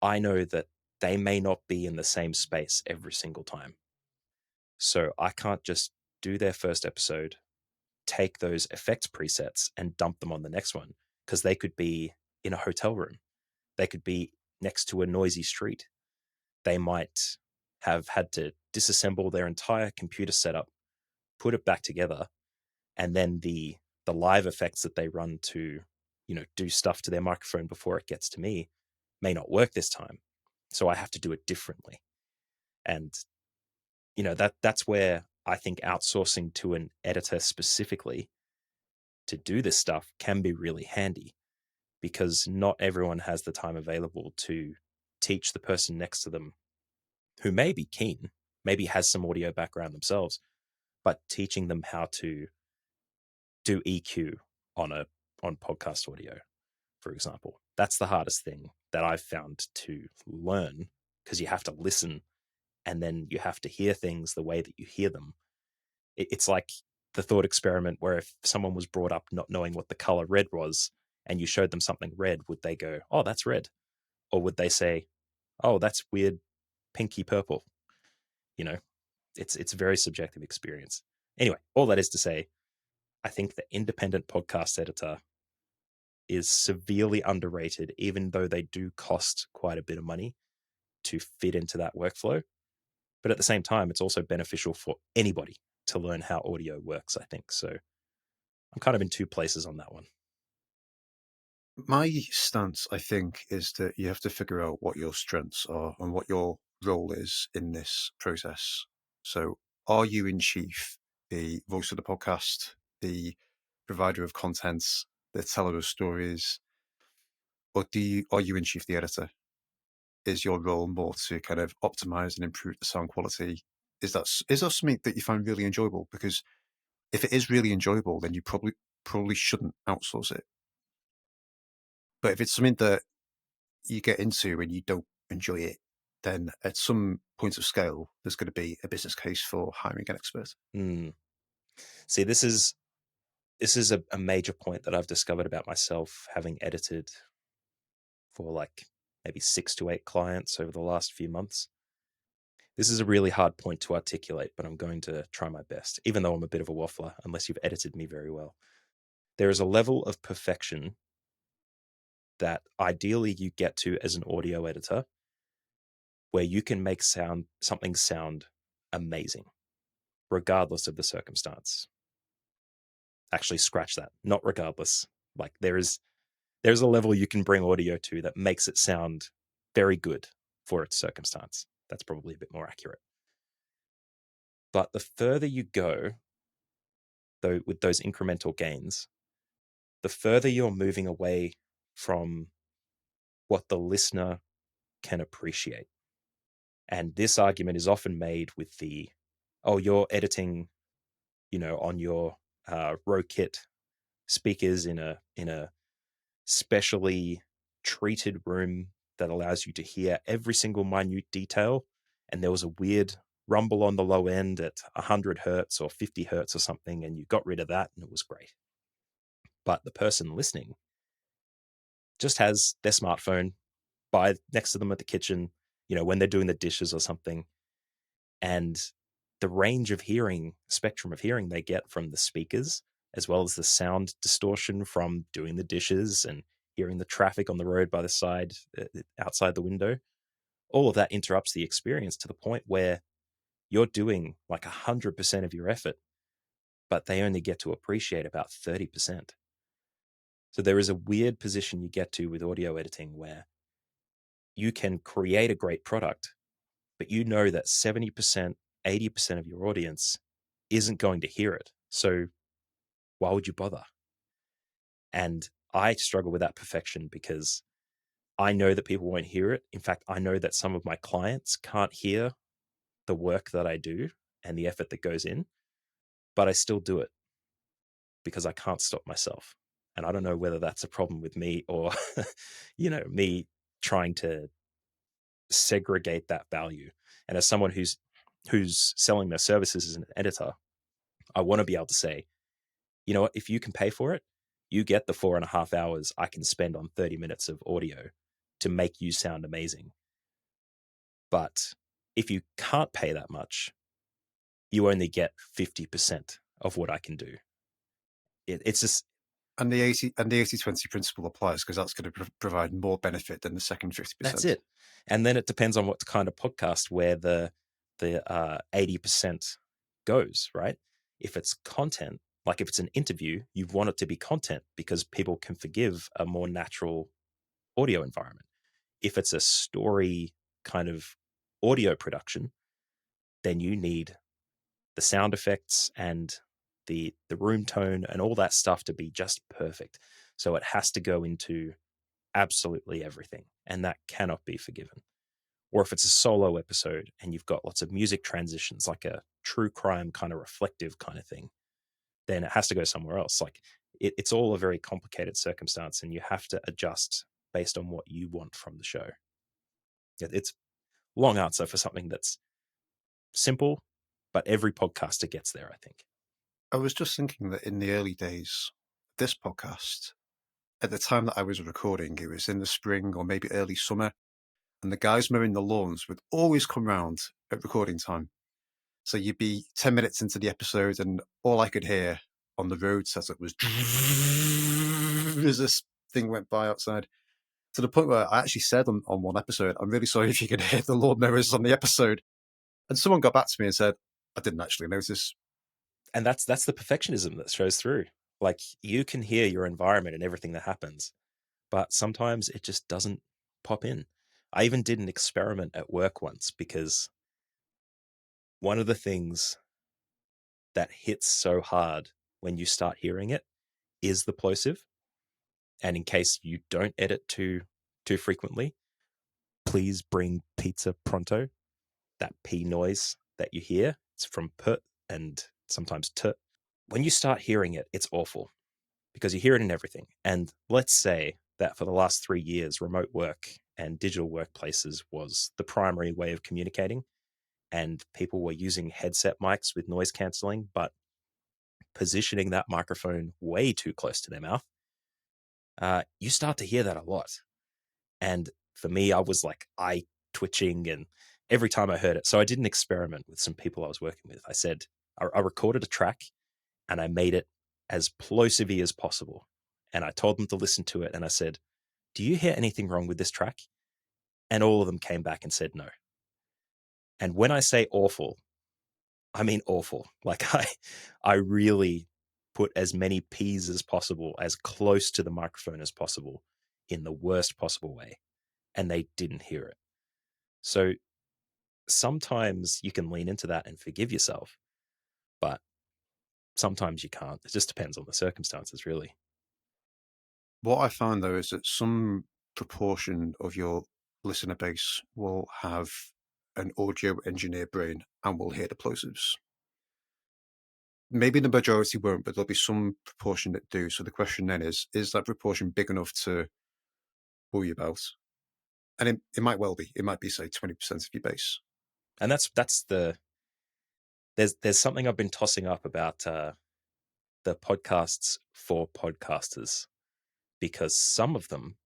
I know that they may not be in the same space every single time. So I can't just do their first episode, take those effects presets and dump them on the next one, because they could be in a hotel room. They could be next to a noisy street. They might have had to disassemble their entire computer setup, put it back together, and then the live effects that they run to, do stuff to their microphone before it gets to me may not work this time. So I have to do it differently. And that's where I think outsourcing to an editor specifically to do this stuff can be really handy, because not everyone has the time available to teach the person next to them who may be keen, maybe has some audio background themselves, but teaching them how to do EQ on podcast audio, for example. That's the hardest thing that I've found to learn, because you have to listen and then you have to hear things the way that you hear them. It's like the thought experiment where if someone was brought up not knowing what the color red was and you showed them something red, would they go, "Oh, that's red"? Or would they say, "Oh, that's weird pinky purple"? You know, it's a very subjective experience. Anyway, all that is to say, I think the independent podcast editor is severely underrated, even though they do cost quite a bit of money to fit into that workflow. But at the same time, it's also beneficial for anybody to learn how audio works, I think. So I'm kind of in two places on that one.
My stance, I think, is that you have to figure out what your strengths are and what your role is in this process. So, are you in chief the voice of the podcast, the provider of content, the teller of stories, or are you in chief the editor? Is your role more to kind of optimize and improve the sound quality? Is that something that you find really enjoyable? Because if it is really enjoyable, then you probably shouldn't outsource it. But if it's something that you get into and you don't enjoy it, then at some point of scale, there's going to be a business case for hiring an expert.
Mm. See, this is a major point that I've discovered about myself, having edited for like maybe 6 to 8 clients over the last few months. This is a really hard point to articulate, but I'm going to try my best, even though I'm a bit of a waffler, unless you've edited me very well. There is a level of perfection that ideally you get to as an audio editor where you can make something sound amazing, regardless of the circumstance. Actually, scratch that. Not regardless. Like there's a level you can bring audio to that makes it sound very good for its circumstance. That's probably a bit more accurate. But the further you go, though, with those incremental gains, the further you're moving away from what the listener can appreciate. And this argument is often made with the, "Oh, you're editing, on your Rokit speakers in a specially treated room that allows you to hear every single minute detail. And there was a weird rumble on the low end at 100 hertz or 50 hertz or something, and you got rid of that, and it was great." But the person listening just has their smartphone by next to them at the kitchen, when they're doing the dishes or something. And the range of hearing, spectrum of hearing they get from the speakers, as well as the sound distortion from doing the dishes and hearing the traffic on the road by the side, outside the window, all of that interrupts the experience to the point where you're doing like 100% of your effort, but they only get to appreciate about 30%. So there is a weird position you get to with audio editing where you can create a great product, but you know that 70%, 80% of your audience isn't going to hear it. So why would you bother? And I struggle with that perfection because I know that people won't hear it. In fact, I know that some of my clients can't hear the work that I do and the effort that goes in, but I still do it because I can't stop myself. And I don't know whether that's a problem with me or, me trying to segregate that value. And as someone who's selling their services as an editor, I want to be able to say, you know what, if you can pay for it, you get the 4.5 hours I can spend on 30 minutes of audio to make you sound amazing. But if you can't pay that much, you only get 50% of what I can do. It's just,
And the 80/20 principle applies because that's going to provide more benefit than the second
that's
50%.
it. And then it depends on what kind of podcast where the 80% goes, right? If it's content, like if it's an interview, you want it to be content because people can forgive a more natural audio environment. If it's a story kind of audio production, then you need the sound effects and the room tone and all that stuff to be just perfect. So it has to go into absolutely everything, and that cannot be forgiven. Or if it's a solo episode and you've got lots of music transitions, like a true crime kind of reflective kind of thing, then it has to go somewhere else. Like it's all a very complicated circumstance, and you have to adjust based on what you want from the show. It's long answer for something that's simple, but every podcaster gets there, I think.
I was just thinking that in the early days, this podcast, at the time that I was recording, it was in the spring or maybe early summer, and the guys mowing the lawns would always come round at recording time. So you'd be 10 minutes into the episode, and all I could hear on the road setup was as this thing went by outside. To the point where I actually said on one episode, I'm really sorry if you can hear the lawnmowers on the episode. And someone got back to me and said, I didn't actually notice.
And that's the perfectionism that shows through. Like you can hear your environment and everything that happens, but sometimes it just doesn't pop in. I even did an experiment at work once because one of the things that hits so hard when you start hearing it is the plosive. And in case you don't edit too frequently, please bring pizza pronto. That P noise that you hear, it's from put and sometimes t. When you start hearing it, it's awful because you hear it in everything. And let's say that for the last 3 years, remote work and digital workplaces was the primary way of communicating, and people were using headset mics with noise canceling, but positioning that microphone way too close to their mouth. You start to hear that a lot. And for me, I was like eye twitching and every time I heard it. So I did an experiment with some people I was working with. I said, I recorded a track and I made it as plosive as possible. And I told them to listen to it. And I said, do you hear anything wrong with this track? And all of them came back and said no. And when I say awful, I mean awful. Like I really put as many P's as possible, as close to the microphone as possible in the worst possible way. And they didn't hear it. So sometimes you can lean into that and forgive yourself, but sometimes you can't. It just depends on the circumstances, really.
What I found though is that some proportion of your listener base will have an audio engineer brain and will hear the plosives. Maybe the majority won't, but there'll be some proportion that do. So the question then is that proportion big enough to worry about? And it might well be. It might be, say, 20% of your base.
And that's there's something I've been tossing up about the podcasts for podcasters, because some of them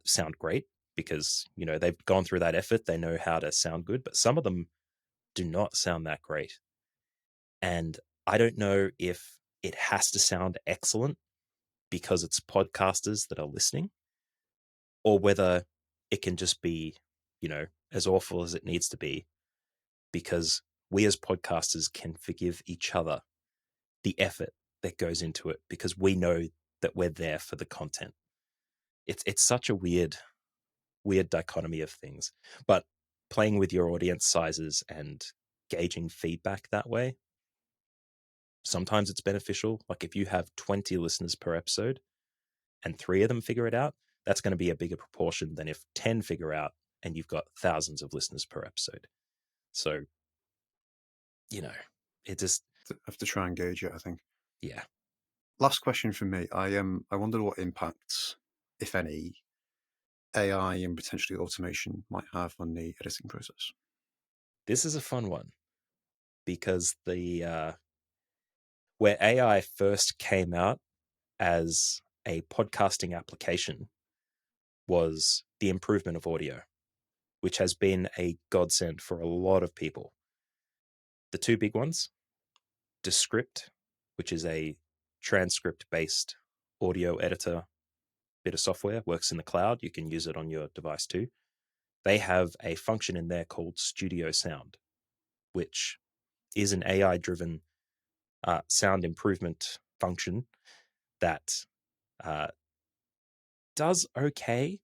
sound great because they've gone through that effort, they know how to sound good, but some of them do not sound that great. And I don't know if it has to sound excellent because it's podcasters that are listening, or whether it can just be, as awful as it needs to be, because we as podcasters can forgive each other the effort that goes into it because we know that we're there for the content. It's such a weird dichotomy of things. But playing with your audience sizes and gauging feedback that way, sometimes it's beneficial. Like if you have 20 listeners per episode and 3 of them figure it out, that's going to be a bigger proportion than if 10 figure out and you've got thousands of listeners per episode. So, you know, it just,
I have to try and gauge it, I think.
yeah.
Last question from me. I wonder what impacts, if any, AI and potentially automation might have on the editing process.
This is a fun one because where AI first came out as a podcasting application was the improvement of audio, which has been a godsend for a lot of people. The two big ones, Descript, which is a transcript based audio editor bit of software, works in the cloud. You can use it on your device too. They have a function in there called Studio Sound, which is an AI driven sound improvement function that uh, does okay.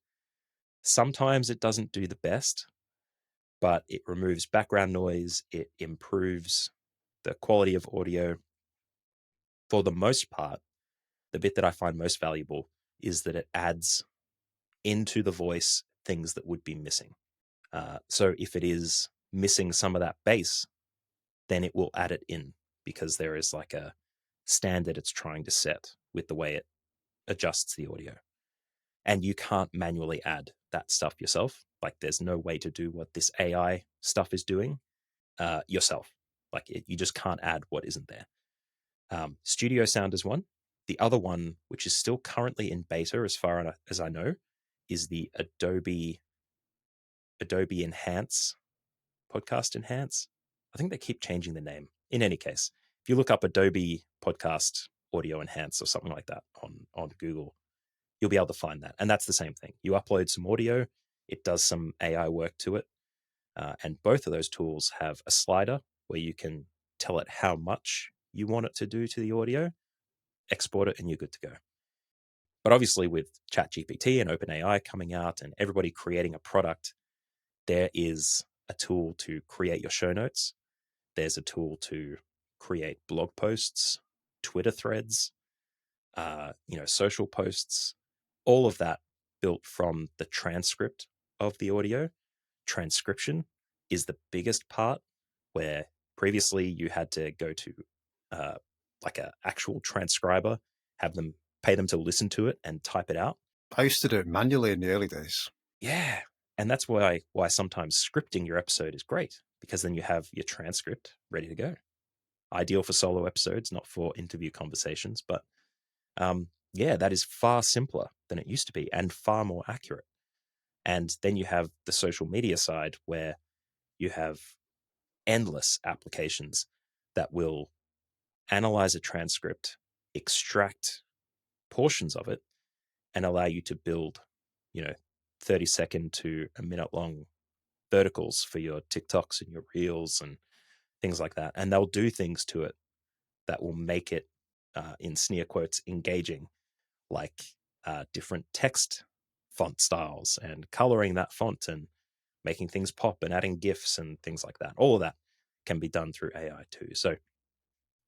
Sometimes it doesn't do the best, but it removes background noise. It improves the quality of audio. For the most part, the bit that I find most valuable is that it adds into the voice things that would be missing. So if it is missing some of that bass, then it will add it in because there is like a standard it's trying to set with the way it adjusts the audio. And you can't manually add that stuff yourself. Like there's no way to do what this AI stuff is doing yourself. Like you just can't add what isn't there. Studio Sound is one. The other one, which is still currently in beta, as far as I know, is the Adobe Enhance Podcast Enhance. I think they keep changing the name. In any case, if you look up Adobe Podcast Audio Enhance or something like that on Google, you'll be able to find that. And that's the same thing. You upload some audio, it does some AI work to it, and both of those tools have a slider where you can tell it how much you want it to do to the audio, export it, and you're good to go. But obviously, with ChatGPT and OpenAI coming out and everybody creating a product, there is a tool to create your show notes. There's a tool to create blog posts, Twitter threads, social posts, all of that built from the transcript of the audio. Transcription is the biggest part, where previously you had to go to uh, like an actual transcriber, have them pay them to listen to it and type it out.
I used to do it manually in the early days.
Yeah, and that's why sometimes scripting your episode is great, because then you have your transcript ready to go. Ideal for solo episodes, not for interview conversations, but yeah, that is far simpler than it used to be and far more accurate. And then you have the social media side, where you have endless applications that will analyze a transcript, extract portions of it, and allow you to build, you know, 30-second to a minute long verticals for your TikToks and your reels and things like that. And they'll do things to it that will make it, in sneer quotes, engaging, like different text font styles and coloring that font and making things pop and adding GIFs and things like that. All of that can be done through AI too. So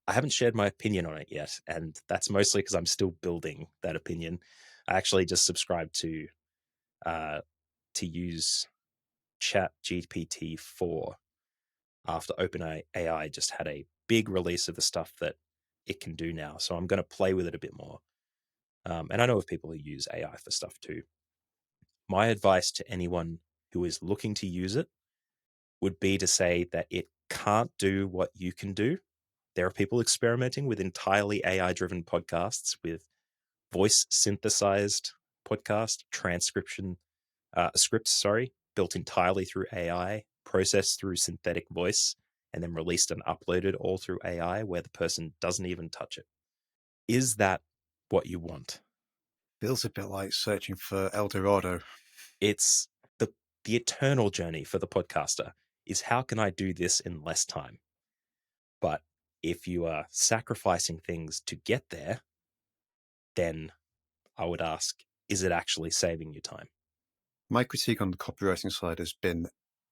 I haven't shared my opinion on it yet. And that's mostly because I'm still building that opinion. I actually just subscribed to use Chat GPT 4 after OpenAI just had a big release of the stuff that it can do now. So I'm going to play with it a bit more. And I know of people who use AI for stuff too. My advice to anyone who is looking to use it would be to say that it can't do what you can do. There are people experimenting with entirely AI driven podcasts, with voice synthesized podcast transcription scripts, built entirely through AI, processed through synthetic voice, and then released and uploaded all through AI, where the person doesn't even touch it. Is that what you want?
Feels a bit like searching for El Dorado.
It's the eternal journey for the podcaster is, how can I do this in less time? But if you are sacrificing things to get there, then I would ask, is it actually saving you time?
My critique on the copywriting side has been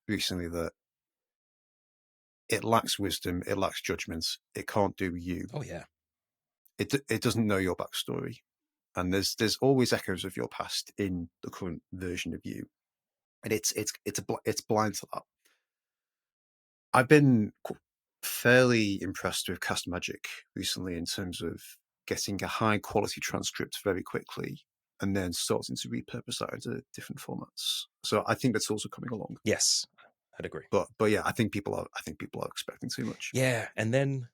recently that it lacks wisdom, it lacks judgment, it can't do you.
Oh yeah.
It doesn't know your backstory, and there's always echoes of your past in the current version of you, and it's blind to that. I've been fairly impressed with Cast Magic recently in terms of getting a high quality transcript very quickly and then starting to repurpose that into different formats. So I think that's also coming along.
Yes, I'd agree.
But yeah, I think people are expecting too much.
Yeah, and then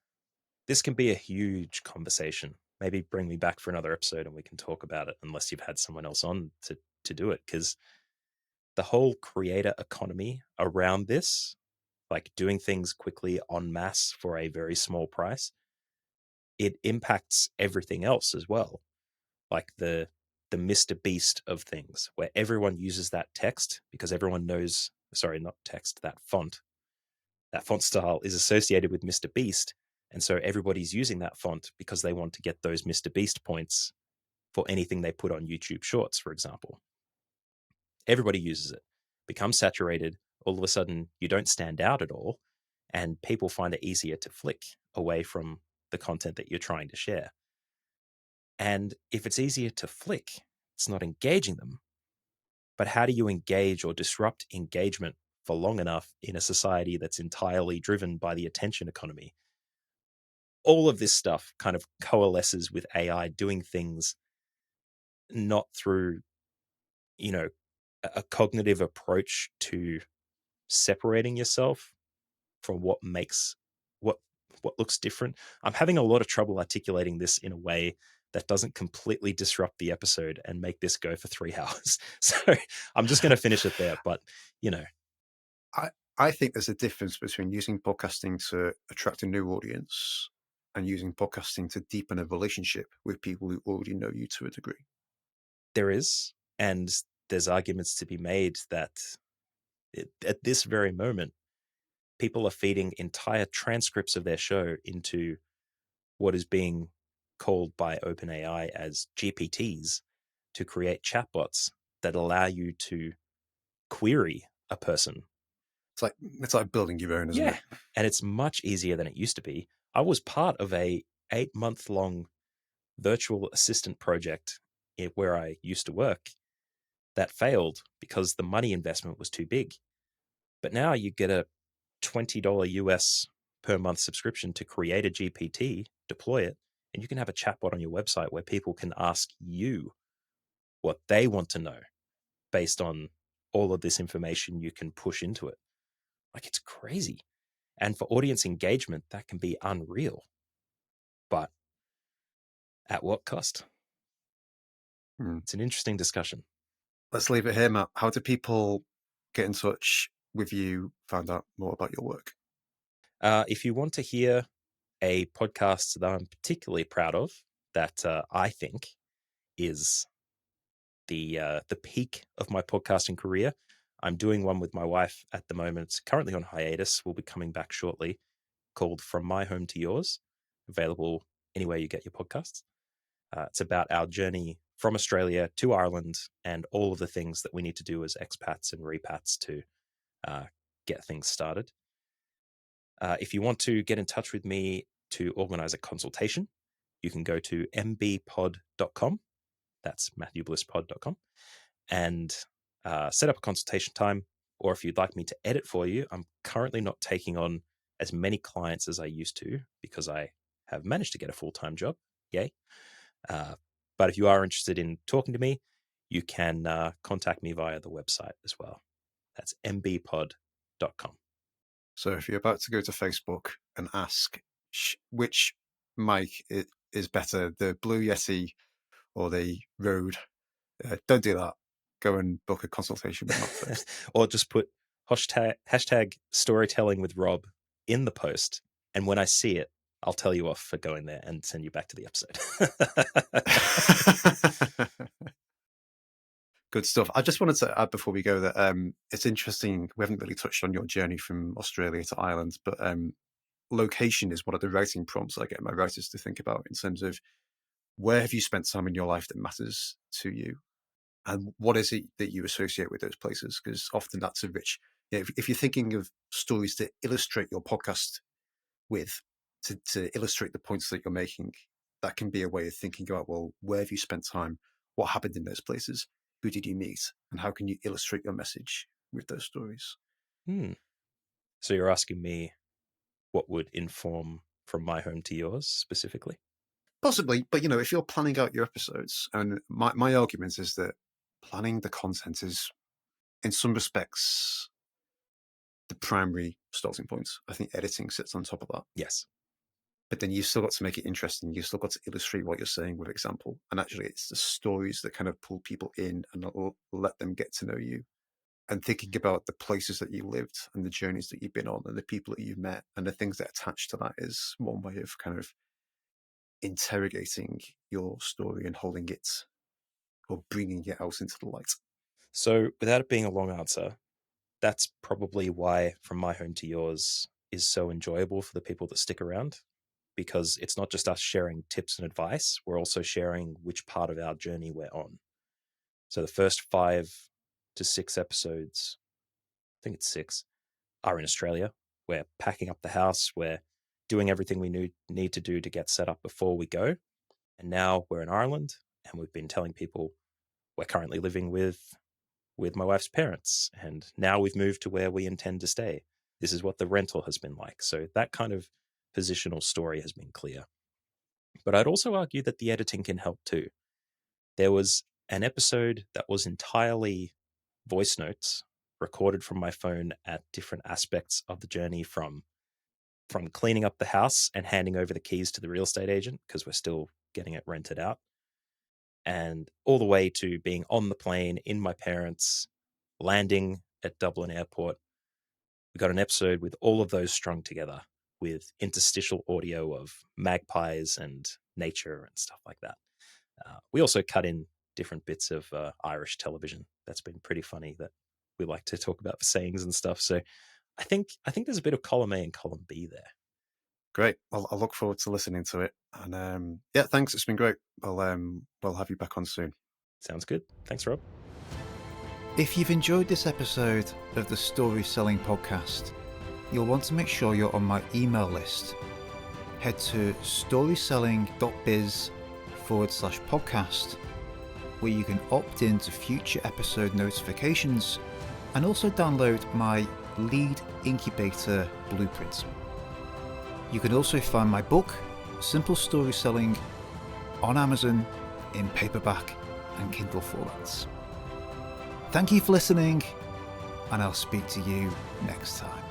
this can be a huge conversation. Maybe bring me back for another episode and we can talk about it, unless you've had someone else on to do it, because the whole creator economy around this, like doing things quickly en masse for a very small price, it impacts everything else as well. Like the Mr. Beast of things, where everyone uses that text because everyone knows, sorry, not text, that font style is associated with Mr. Beast. And so everybody's using that font because they want to get those Mr. Beast points for anything they put on YouTube Shorts, for example. Everybody uses it, becomes saturated. All of a sudden, you don't stand out at all. And people find it easier to flick away from the content that you're trying to share. And if it's easier to flick, it's not engaging them. But how do you engage or disrupt engagement for long enough in a society that's entirely driven by the attention economy? All of this stuff kind of coalesces with AI doing things not through, you know, a cognitive approach to separating yourself from what makes what what looks different. I'm having a lot of trouble articulating this in a way that doesn't completely disrupt the episode and make this go for 3 hours. So I'm just going to finish it there. But you know,
I, I think there's a difference between using podcasting to attract a new audience and using podcasting to deepen a relationship with people who already know you to a degree.
there is, and there's arguments to be made that at this very moment, people are feeding entire transcripts of their show into what is being called by OpenAI as GPTs to create chatbots that allow you to query a person.
It's like building your own, isn't
Yeah,
it?
and it's much easier than it used to be. I was part of a 8-month long virtual assistant project where I used to work that failed because the money investment was too big. But now you get a $20 US per month subscription to create a GPT, deploy it, and you can have a chatbot on your website where people can ask you what they want to know based on all of this information you can push into it. Like, it's crazy. And for audience engagement, that can be unreal. But at what cost?
Hmm.
It's an interesting discussion.
Let's leave it here, Matt. How do people get in touch with you, find out more about your work?
If you want to hear a podcast that I'm particularly proud of, that I think is the peak of my podcasting career, I'm doing one with my wife at the moment. It's currently on hiatus. We'll be coming back shortly. Called "From My Home to Yours," available anywhere you get your podcasts. It's about our journey from Australia to Ireland and all of the things that we need to do as expats and repats to uh, get things started. If you want to get in touch with me to organize a consultation, you can go to mbpod.com. That's matthewblisspod.com and set up a consultation time. Or if you'd like me to edit for you, I'm currently not taking on as many clients as I used to because I have managed to get a full-time job. Yay. Uh, but if you are interested in talking to me, you can contact me via the website as well. That's mbpod.com.
So if you're about to go to Facebook and ask which mic is better, the Blue Yeti or the Rode, don't do that. Go and book a consultation with Matt first.
Or just put hashtag storytelling with Rob in the post. And when I see it, I'll tell you off for going there and send you back to the episode.
Good stuff. I just wanted to add before we go that it's interesting. We haven't really touched on your journey from Australia to Ireland, but location is one of the writing prompts I get my writers to think about in terms of where have you spent time in your life that matters to you, and what is it that you associate with those places? Because often that's a rich. If you're thinking of stories to illustrate your podcast with, to illustrate the points that you're making, that can be a way of thinking about, well, where have you spent time? What happened in those places? Who did you meet? And how can you illustrate your message with those stories?
Hmm. So you're asking me what would inform from my home to yours specifically?
Possibly, but if you're planning out your episodes, and my argument is that planning the content is, in some respects, the primary starting point. I think editing sits on top of that.
Yes.
But then you've still got to make it interesting. You've still got to illustrate what you're saying with example. And actually, it's the stories that kind of pull people in and let them get to know you. And thinking about the places that you lived and the journeys that you've been on and the people that you've met and the things that attach to that is one way of kind of interrogating your story and holding it or bringing it out into the light.
So without it being a long answer, that's probably why From My Home to Yours is so enjoyable for the people that stick around, because it's not just us sharing tips and advice, we're also sharing which part of our journey we're on. So the first 5 to 6 episodes, I think it's 6, are in Australia. We're packing up the house, we're doing everything we need to do to get set up before we go. And now we're in Ireland, and we've been telling people we're currently living with my wife's parents, and now we've moved to where we intend to stay. This is what the rental has been like. So that kind of positional story has been clear. But I'd also argue that the editing can help too. There was an episode that was entirely voice notes recorded from my phone at different aspects of the journey, from cleaning up the house and handing over the keys to the real estate agent because we're still getting it rented out, and all the way to being on the plane in my parents, landing at Dublin Airport. We got an episode with all of those strung together with interstitial audio of magpies and nature and stuff like that. We also cut in different bits of Irish television. That's been pretty funny, that we like to talk about for sayings and stuff. So I think there's a bit of column A and column B there.
Great. I'll look forward to listening to it. And yeah, thanks. It's been great. We'll have you back on soon.
Sounds good. Thanks, Rob.
If you've enjoyed this episode of the Story Selling Podcast, you'll want to make sure you're on my email list. Head to storyselling.biz/podcast, where you can opt in to future episode notifications and also download my lead incubator blueprint. You can also find my book, Simple Story Selling, on Amazon in paperback and Kindle formats. Thank you for listening, and I'll speak to you next time.